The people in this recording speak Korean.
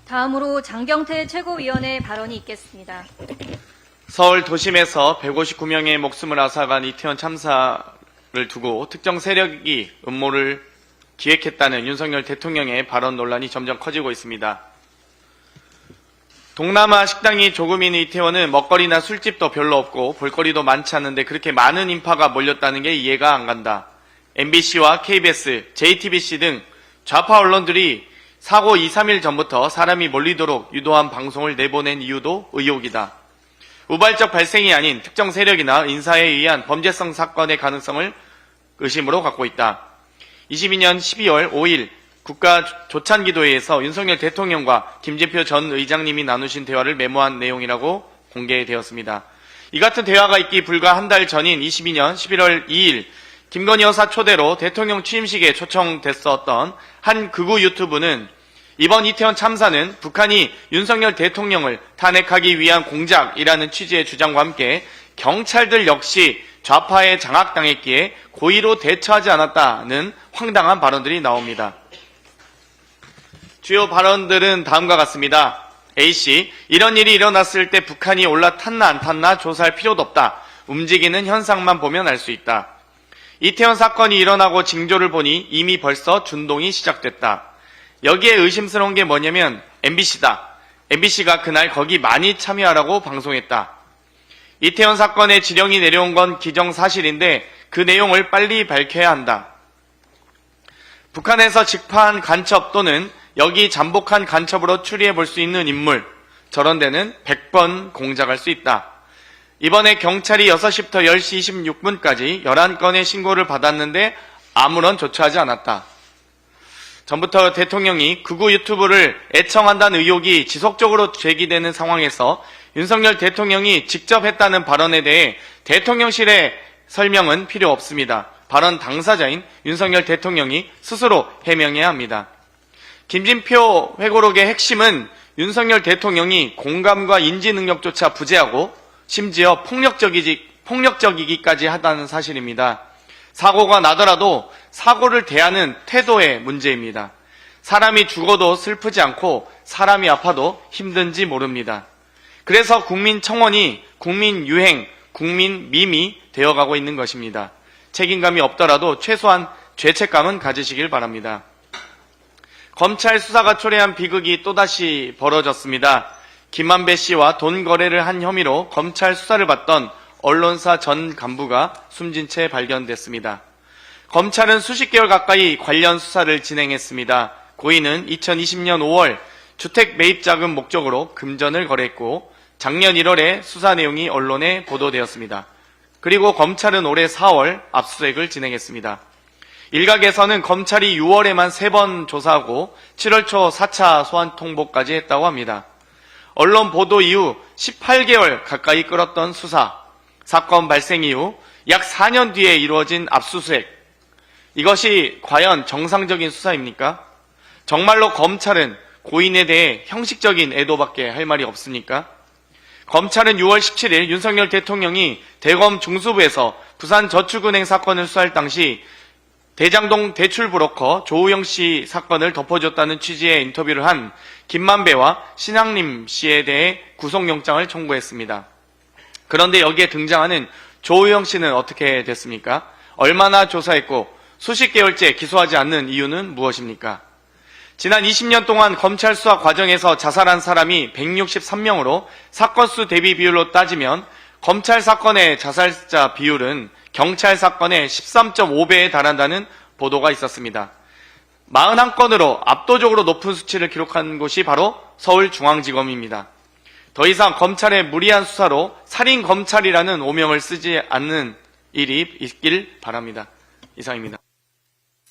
다음으로 장경태 최고위원의 발언이 있겠습니다. 서울 도심에서 159명의 목숨을 앗아간 이태원 참사를 두고 특정 세력이 음모를 기획했다는 윤석열 대통령의 발언 논란이 점점 커지고 있습니다. 동남아 식당이 조금인 이태원은 먹거리나 술집도 별로 없고 볼거리도 많지 않은데 그렇게 많은 인파가 몰렸다는 게 이해가 안 간다. MBC와 KBS, JTBC 등 좌파 언론들이 사고 2, 3일 전부터 사람이 몰리도록 유도한 방송을 내보낸 이유도 의혹이다. 우발적 발생이 아닌 특정 세력이나 인사에 의한 범죄성 사건의 가능성을 의심으로 갖고 있다. 22년 12월 5일 국가조찬기도회에서 윤석열 대통령과 김재표 전 의장님이 나누신 대화를 메모한 내용이라고 공개되었습니다. 이 같은 대화가 있기 불과 한 달 전인 22년 11월 2일 김건희 여사 초대로 대통령 취임식에 초청됐었던 한 극우 유튜브는 이번 이태원 참사는 북한이 윤석열 대통령을 탄핵하기 위한 공작이라는 취지의 주장과 함께 경찰들 역시 좌파에 장악당했기에 고의로 대처하지 않았다는 황당한 발언들이 나옵니다. 주요 발언들은 다음과 같습니다. A씨, 이런 일이 일어났을 때 북한이 올라탔나 안 탔나 조사할 필요도 없다. 움직이는 현상만 보면 알 수 있다. 이태원 사건이 일어나고 징조를 보니 이미 벌써 준동이 시작됐다. 여기에 의심스러운 게 뭐냐면 MBC다. MBC가 그날 거기 많이 참여하라고 방송했다. 이태원 사건의 지령이 내려온 건 기정사실인데 그 내용을 빨리 밝혀야 한다. 북한에서 직파한 간첩 또는 여기 잠복한 간첩으로 추리해 볼 수 있는 인물, 저런 데는 100번 공작할 수 있다. 이번에 경찰이 6시부터 10시 26분까지 11건의 신고를 받았는데 아무런 조처하지 않았다. 전부터 대통령이 극우 유튜브를 애청한다는 의혹이 지속적으로 제기되는 상황에서 윤석열 대통령이 직접 했다는 발언에 대해 대통령실의 설명은 필요 없습니다. 발언 당사자인 윤석열 대통령이 스스로 해명해야 합니다. 김진표 회고록의 핵심은 윤석열 대통령이 공감과 인지 능력조차 부재하고 심지어 폭력적이기까지 하다는 사실입니다. 사고가 나더라도 사고를 대하는 태도의 문제입니다. 사람이 죽어도 슬프지 않고 사람이 아파도 힘든지 모릅니다. 그래서 국민청원이 국민유행, 국민밈이 되어가고 있는 것입니다. 책임감이 없더라도 최소한 죄책감은 가지시길 바랍니다. 검찰 수사가 초래한 비극이 또다시 벌어졌습니다. 김만배 씨와 돈 거래를 한 혐의로 검찰 수사를 받던 언론사 전 간부가 숨진 채 발견됐습니다. 검찰은 수십 개월 가까이 관련 수사를 진행했습니다. 고인은 2020년 5월 주택 매입 자금 목적으로 금전을 거래했고 작년 1월에 수사 내용이 언론에 보도되었습니다. 그리고 검찰은 올해 4월 압수수색을 진행했습니다. 일각에서는 검찰이 6월에만 3번 조사하고 7월 초 4차 소환 통보까지 했다고 합니다. 언론 보도 이후 18개월 가까이 끌었던 수사, 사건 발생 이후 약 4년 뒤에 이루어진 압수수색, 이것이 과연 정상적인 수사입니까? 정말로 검찰은 고인에 대해 형식적인 애도밖에 할 말이 없습니까? 검찰은 6월 17일 윤석열 대통령이 대검 중수부에서 부산저축은행 사건을 수사할 당시 대장동 대출 브로커 조우영 씨 사건을 덮어줬다는 취지의 인터뷰를 한 김만배와 신학림 씨에 대해 구속영장을 청구했습니다. 그런데 여기에 등장하는 조우영 씨는 어떻게 됐습니까? 얼마나 조사했고 수십 개월째 기소하지 않는 이유는 무엇입니까? 지난 20년 동안 검찰 수사 과정에서 자살한 사람이 163명으로 사건 수 대비 비율로 따지면 검찰 사건의 자살자 비율은 경찰 사건의 13.5배에 달한다는 보도가 있었습니다. 41건으로 압도적으로 높은 수치를 기록한 곳이 바로 서울중앙지검입니다. 더 이상 검찰의 무리한 수사로 살인검찰이라는 오명을 쓰지 않는 일이 있길 바랍니다. 이상입니다.